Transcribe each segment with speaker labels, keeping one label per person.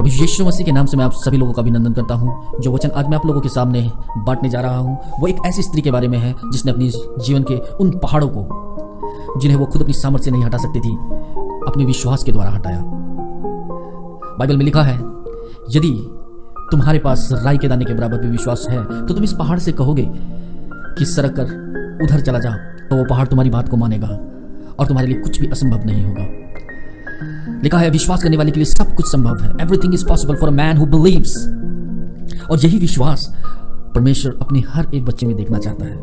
Speaker 1: प्रभु यीशु मसीह के नाम से मैं आप सभी लोगों का अभिनंदन करता हूं। जो वचन आज मैं आप लोगों के सामने बांटने जा रहा हूं वो एक ऐसी स्त्री के बारे में है जिसने अपनी जीवन के उन पहाड़ों को जिन्हें वो खुद अपनी सामर्थ्य से नहीं हटा सकती थी, अपने विश्वास के द्वारा हटाया। बाइबल में लिखा है, यदि तुम्हारे पास राई के दाने के बराबर भी विश्वास है तो तुम इस पहाड़ से कहोगे कि सरक कर उधर चला जा, तो वो पहाड़ तुम्हारी बात को मानेगा और तुम्हारे लिए कुछ भी असंभव नहीं होगा। लिखा है, विश्वास करने वाले के लिए सब कुछ संभव है। Everything is possible for a man who believes. और यही विश्वास परमेश्वर अपने हर एक बच्चे में देखना चाहता है,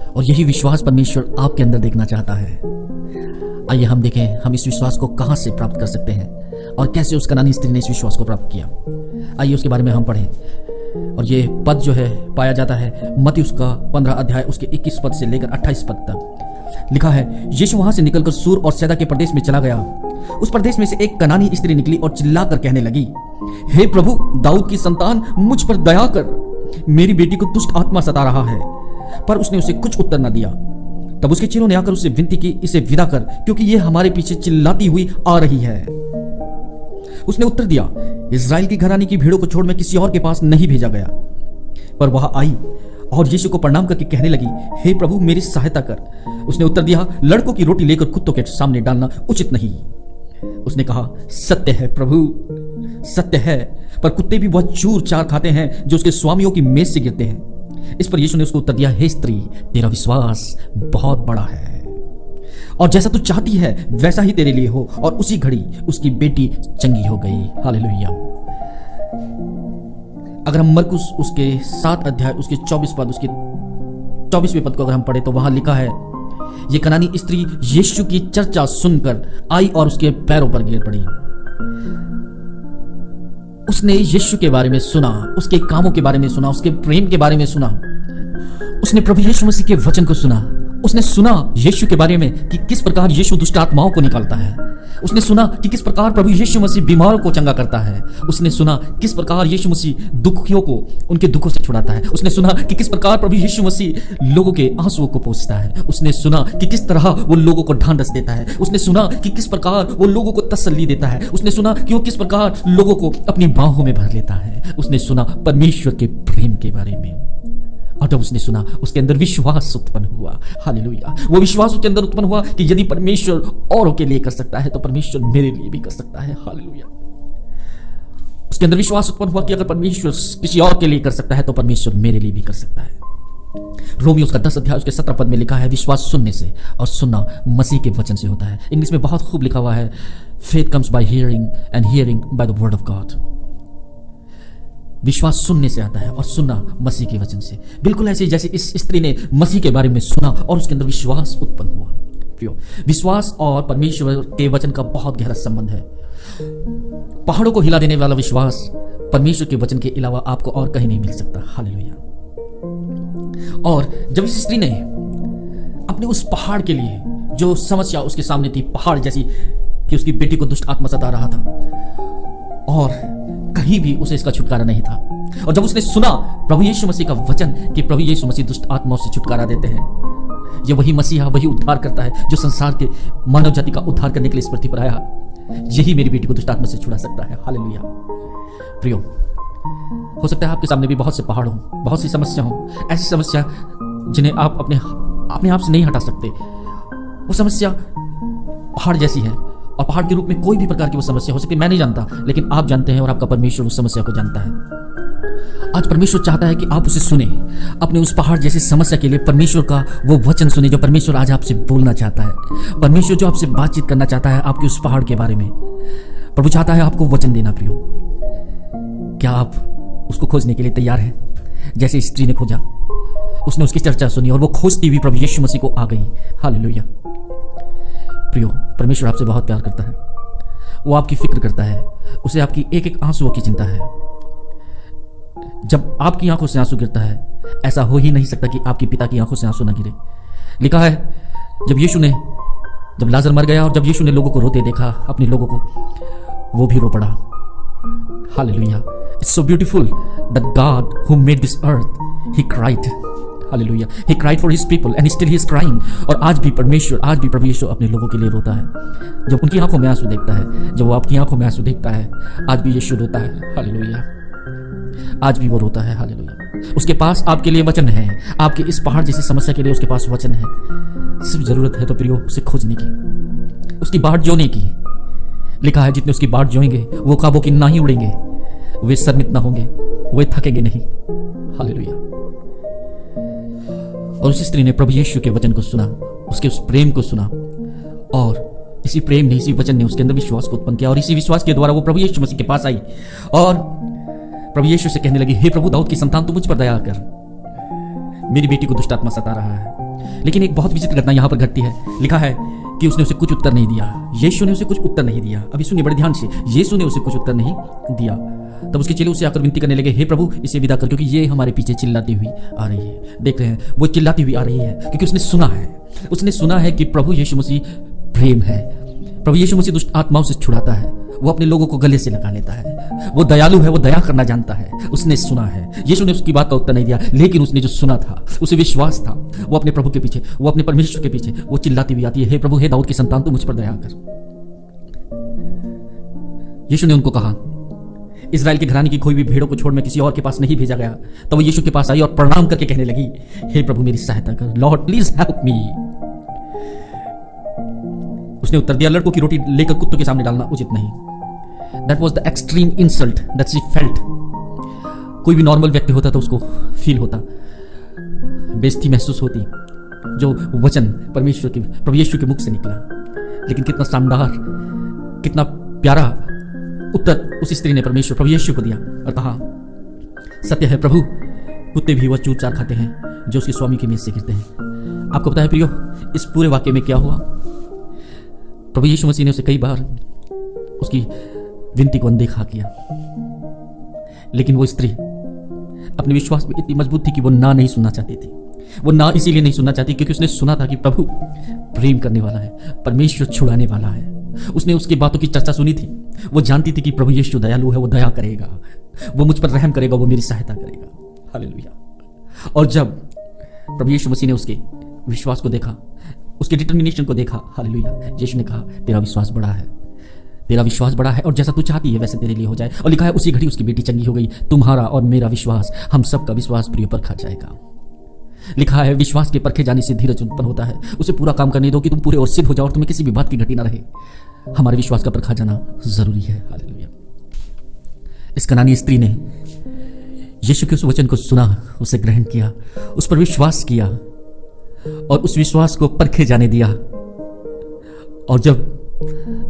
Speaker 1: और यही विश्वास परमेश्वर आपके अंदर देखना चाहता है। आइए हम देखें हम इस विश्वास को कहां से प्राप्त कर सकते हैं और कैसे उस कनानी स्त्री ने इस विश्वास को प्राप्त किया। आइए उसके बारे में हम पढ़ें। और ये पद जो है पाया जाता है मत्ती उसका 15 अध्याय उसके 21 पद से लेकर 28 पद तक। लिखा है, यीशु वहां से निकलकर सूर और सैदा के प्रदेश में चला गया। उस प्रदेश में से एक कनानी स्त्री निकली और चिल्लाकर कहने लगी, हे प्रभु, दाऊद की संतान, मुझ पर दया कर, मेरी बेटी को दुष्ट आत्मा सता रहा है। पर उसने उसे कुछ उत्तर न दिया। तब उसके चेलों ने आकर उससे विनती की, इसे विदा कर, क्योंकि ये हमारे पीछे चिल्लाती हुई आ रही है। उसने उत्तर दिया, इज़राइल की घराने की भीड़ों को छोड़ मैं किसी और के पास नहीं भेजा गया। पर वह आई और यीशु को प्रणाम करके कहने लगी, हे प्रभु, मेरी सहायता कर। उसने उत्तर दिया, लड़कों की रोटी लेकर कुत्तों के सामने डालना उचित नहीं। उसने कहा, सत्य है प्रभु, सत्य है, पर कुत्ते भी वह चूर चार खाते हैं जो उसके स्वामियों की मेज से गिरते हैं। इस पर यीशु ने उसको उत्तर दिया, हे स्त्री, तेरा विश्वास बहुत बड़ा है, और जैसा तू चाहती है वैसा ही तेरे लिए हो। और उसी घड़ी उसकी बेटी चंगी हो गई। हालेलुया। अगर हम मरकुस उसके 7 अध्याय उसके 24 पद उसके 24वें पद को अगर हम पढ़े तो वहां लिखा है, ये कनानी स्त्री यीशु की चर्चा सुनकर आई और उसके पैरों पर गिर पड़ी। उसने यीशु के बारे में सुना, उसके कामों के बारे में सुना, उसके प्रेम के बारे में सुना। उसने प्रभु यीशु मसीह के वचन को सुना। उसने सुना यीशु के बारे में कि किस प्रकार यीशु दुष्ट आत्माओं को निकालता है। उसने सुना कि किस प्रकार प्रभु यीशु मसीह बीमारों को चंगा करता है। उसने सुना किस प्रकार यीशु मसीह दुखियों को उनके दुखों से छुड़ाता है। उसने सुना कि किस प्रकार प्रभु यीशु मसीह लोगों के आंसुओं को पोंछता है। उसने सुना कि किस तरह वो लोगों को ढांढस देता है। उसने सुना कि किस प्रकार वो लोगों को तसल्ली देता है। उसने सुना कि वो किस प्रकार लोगों को अपनी बाहों में भर लेता है। उसने सुना परमेश्वर के प्रेम के बारे में, और जब उसने सुना उसके अंदर विश्वास उत्पन्न हुआ। हालेलुया। वो विश्वास उसके अंदर उत्पन्न हुआ कि यदि परमेश्वर औरों के लिए कर सकता है तो परमेश्वर मेरे लिए भी कर सकता है। हालेलुया। उसके अंदर विश्वास उत्पन्न हुआ कि अगर परमेश्वर किसी और के लिए कर सकता है तो परमेश्वर मेरे लिए भी कर सकता है। रोमी उसका 10 अध्याय उसके 17 पद में लिखा है, विश्वास सुनने से और सुनना मसीह के वचन से होता है। इंग्लिश में बहुत खूब लिखा हुआ है, faith comes by hearing and hearing by the word of God. विश्वास सुनने से आता है और सुनना मसीह के वचन से। बिल्कुल ऐसे जैसे इस स्त्री ने मसीह के बारे में सुना और उसके अंदर विश्वास उत्पन्न हुआ। विश्वास और परमेश्वर के वचन का बहुत गहरा संबंध है। पहाड़ों को हिला देने वाला विश्वास परमेश्वर के वचन के अलावा आपको और कहीं नहीं मिल सकता। हालेलुया। और जब इस स्त्री ने अपने उस पहाड़ के लिए जो समस्या उसके सामने थी, पहाड़ जैसी कि उसकी बेटी को दुष्ट आत्मा सता रहा था और कहीं भी उसे इसका छुटकारा नहीं था, और जब उसने सुना प्रभु यीशु मसीह का वचन कि प्रभु यीशु मसीह दुष्ट आत्माओं से छुटकारा देते हैं, ये वही मसीहा, वही उद्धार करता है जो संसार के मानव जाति का उद्धार करने के लिए इस पृथ्वी पर आया, यही मेरी बेटी को दुष्ट आत्मा से छुड़ा सकता है। हालेलुया। प्रियो, हो सकता है आपके सामने भी बहुत से पहाड़ हो, बहुत सी समस्या हो, ऐसी समस्या जिन्हें आप अपने आप से नहीं हटा सकते। वो समस्या पहाड़ जैसी है और पहाड़ के रूप में कोई भी प्रकार की वो समस्या हो सकती है। मैं नहीं जानता, लेकिन आप जानते हैं और आपका परमेश्वर उस समस्या को जानता है। आज परमेश्वर चाहता है कि आप उसे सुने। अपने उस पहाड़ जैसी समस्या के लिए परमेश्वर का वो वचन सुने जो परमेश्वर आज आपसे बोलना चाहता है। परमेश्वर जो आपसे बातचीत करना चाहता है आपके उस पहाड़ के बारे में। प्रभु चाहता है आपको वचन देना। प्रियो, क्या आप उसको खोजने के लिए तैयार हैं? जैसे स्त्री ने खोजा, उसने उसकी चर्चा सुनी और वो खोजती हुई प्रभु यीशु मसीह को आ गई। हालेलुया। प्रियो, परमेश्वर आपसे बहुत प्यार करता है। वो आपकी फिक्र करता है। उसे आपकी एक एक आंसुओं की चिंता है। जब आपकी आंखों से आंसू गिरता है, ऐसा हो ही नहीं सकता कि आपके पिता की आंखों से आंसू ना गिरे। लिखा है, जब लाजर मर गया और जब यीशु ने लोगों को रोते देखा, अपने लोगों को, वो भी रो पड़ा। Hallelujah. It's so beautiful that God who made this earth, he cried. Hallelujah. He cried for his people and still he is crying. और आज भी प्रभु यीशु अपने लोगों के लिए रोता है। जब उनकी आंखों में आंसू देखता है, जब वो आपकी आंखों में आंसू देखता है, आज भी यीशु रोता है। हालेलुया। आज भी वो रोता है। हालेलुया। उसके पास आपके लिए वचन है। आपके इस पहाड़ जैसी समस्या के लिए उसके पास वचन है। सिर्फ जरूरत है तो प्रियो उसे खोजने की, उसकी बाट जोने की। लिखा है जितने उसकी बाट जोएंगे वो ख्वाबों की ना ही उड़ेंगे, वे शर्मित ना होंगे, वे थकेंगे नहीं। हालेलुया। और उस स्त्री ने प्रभु यीशु के वचन को सुना, उसके उस प्रेम को सुना, और इसी प्रेम ने, इसी वचन ने उसके अंदर विश्वास को उत्पन्न किया। और इसी विश्वास के द्वारा वो प्रभु यीशु मसीह के पास आई और प्रभु यीशु से कहने लगी, हे प्रभु दाऊद की संतान, तू मुझ पर दया कर, मेरी बेटी को दुष्ट आत्मा सता रहा है। लेकिन एक बहुत विचित्र घटना यहां पर घटती है। लिखा है कि उसने उसे कुछ उत्तर नहीं दिया। यीशु ने उसे कुछ उत्तर नहीं दिया। अभी सुनिए बड़े ध्यान से, यीशु ने उसे कुछ उत्तर नहीं दिया। तब उसके चेले उससे आकर विनती करने लगे, हे प्रभु इसे विदा कर, क्योंकि ये हमारे पीछे चिल्लाती हुई आ रही है। देख रहे हैं, वो चिल्लाती हुई आ रही है क्योंकि उसने सुना है कि प्रभु यीशु मसीह प्रेम है। प्रभु यीशु मसीह दुष्ट आत्माओं से छुड़ाता है, वो अपने लोगों को गले से लगा लेता है, वो दयालु है, वो दया करना जानता है। उसने सुना है। यीशु ने उसकी बात का उत्तर नहीं दिया, लेकिन उसने जो सुना था, उसे विश्वास था। वो अपने प्रभु के पीछे, वो अपने परमेश्वर के पीछे वो चिल्लाती हुई आती है, हे प्रभु, हे दाऊद की संतान, तू मुझ पर दया कर। यीशु ने उनको कहा, इजराइल के घराने की खोई हुई भेड़ों को छोड़ मैं किसी और के पास नहीं भेजा गया। तब वो यीशु के पास आई और प्रणाम करके कहने लगी, हे प्रभु मेरी सहायता कर, लॉर्ड प्लीज हेल्प मी। उसने उत्तर दिया, लड़कों की रोटी लेकर कुत्तों के सामने डालना उचित नहीं। That was the extreme insult that she felt. कोई भी नॉर्मल व्यक्ति होता तो उसको फील होता, बेइज्जती महसूस होती, जो वचन परमेश्वर के, प्रभु यीशु के मुख से निकला। लेकिन कितना शानदार, कितना प्यारा उत्तर उस स्त्री ने परमेश्वर प्रभु यीशु को दिया और कहा, सत्य है प्रभु, कुत्ते भी वह चूर चार खाते हैं जो उसके स्वामी की मेज से गिरते हैं। आपको पता है प्रियो, इस पूरे वाक्य में क्या हुआ? प्रभु यीशु मसीह ने उसे कई बार उसकी विनती को अनदेखा किया, लेकिन वो स्त्री अपने विश्वास में इतनी मजबूत थी कि वो ना नहीं सुनना चाहती थी। वो ना इसीलिए नहीं सुनना चाहती क्योंकि उसने सुना था कि प्रभु प्रेम करने वाला है, परमेश्वर छुड़ाने वाला है। उसने उसकी बातों की चर्चा सुनी थी। वो जानती थी कि प्रभु यीशु दयालु है, वो दया करेगा, वो मुझ पर रहम करेगा, वो मेरी सहायता करेगा। हालेलुया। और जब प्रभु यीशु मसीह ने उसके विश्वास को देखा, उसके डिटर्मिनेशन को देखा, हालेलुया, यीशु ने कहा, तेरा विश्वास बड़ा है, तेरा विश्वास बड़ा है और जैसा तू चाहती है वैसे तेरे लिए हो जाए। और लिखा है उसी घड़ी उसकी बेटी चंगी हो गई। तुम्हारा और मेरा विश्वास, हम सबका विश्वास प्रिय परखा जाएगा। लिखा है विश्वास के परखे जाने से धीरज उत्पन्न होता है। उसे पूरा काम करने दो कि तुम पूरे और सिद्ध हो जाओ और तुम्हें किसी भी बात की घटी ना रहे। हमारे विश्वास का परखा जाना जरूरी है। हालेलुया। इस कनानी स्त्री ने यीशु के उस वचन को सुना, उसे ग्रहण किया, उस पर विश्वास किया और उस विश्वास को परखे जाने दिया। और जब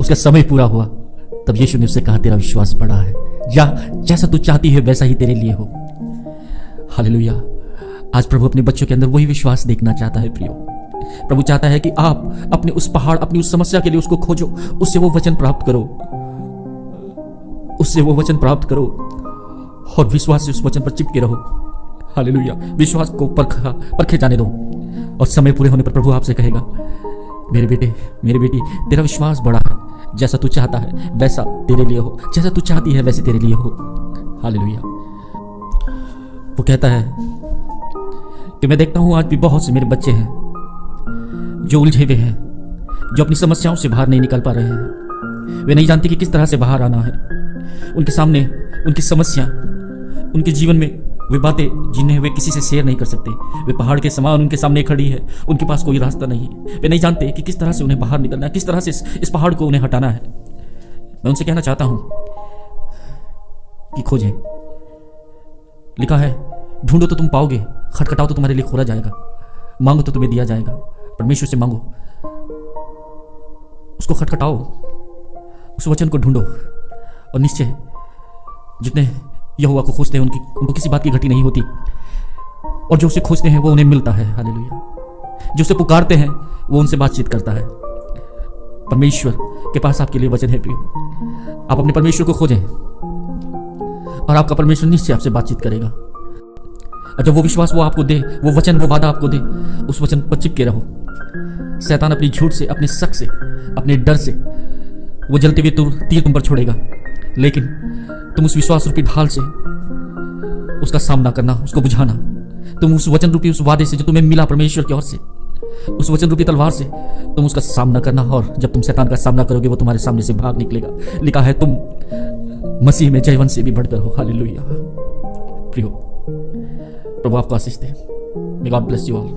Speaker 1: उसका समय पूरा हुआ तब यीशु ने उससे कहा, तेरा विश्वास बड़ा है, जा, जैसा तू चाहती है वैसा ही तेरे लिए हो। हालेलुया। आज प्रभु अपने बच्चों के अंदर वही विश्वास देखना चाहता है प्रियो। प्रभु चाहता है कि आप अपने उस पहाड़, अपनी उस समस्या के लिए उसको खोजो, उससे वो वचन प्राप्त करो, उससे वो वचन प्राप्त करो और विश्वास से उस वचन पर चिपके रहो। हालेलुया। विश्वास को परखे जाने दो और समय पूरे होने पर प्रभु आपसे कहेगा, मेरे बेटे, मेरी बेटी, तेरा विश्वास बड़ा है, जैसा तू चाहता है वैसा तेरे लिए हो, जैसा तू चाहती है वैसे तेरे लिए हो। हालेलुया। वो कहता है कि मैं देखता हूं आज भी बहुत से मेरे बच्चे हैं जो उलझे हुए हैं, जो अपनी समस्याओं से बाहर नहीं निकल पा रहे हैं। वे नहीं जानते कि किस तरह से बाहर आना है। उनके सामने उनकी समस्या, उनके जीवन में वे बातें जिन्हें वे किसी से शेयर नहीं कर सकते, वे पहाड़ के समान उनके सामने खड़ी है। उनके पास कोई रास्ता नहीं। वे नहीं जानते कि किस तरह से उन्हें बाहर निकलना है, किस तरह से इस पहाड़ को उन्हें हटाना है। मैं उनसे कहना चाहता हूं कि खोजें। लिखा है ढूंढो तो तुम पाओगे, खटखटाओ तो तुम्हारे लिए खोला जाएगा, मांगो तो तुम्हें दिया जाएगा। परमेश्वर से मांगो, उसको खटखटाओ, उस वचन को ढूंढो और निश्चय जितने यहोवा को खोजते हैं उनको किसी बात की घटी नहीं होती। और जो उसे खोजते हैं वो उन्हें मिलता है। हालेलुया। जो उसे पुकारते हैं वो उनसे बातचीत करता है। परमेश्वर के पास आपके लिए वचन है प्रियो। आप अपने परमेश्वर को खोजें और आपका परमेश्वर निश्चय आपसे बातचीत करेगा। और जब वो विश्वास वो आपको दे, वो वचन, वो वादा आपको दे, उस वचन पर चिपके रहो। शैतान अपनी झूठ से, अपने शक से, अपने डर से वो जलते हुए तीर तुम पर छोड़ेगा, लेकिन तुम उस विश्वास रूपी ढाल से उसका सामना करना, उसको बुझाना, तुम उस वचन रूपी उस वादे से जो तुम्हें मिला परमेश्वर की ओर से, उस वचन रूपी तलवार से तुम उसका सामना करना, और जब तुम शैतान का सामना करोगे वो तुम्हारे सामने से भाग निकलेगा। लिखा है तुम मसीह में जयवंत से भी बढ़कर हो। हालेलुया। प्रियो, प्रभु आपको आशीष दे। May God bless you all.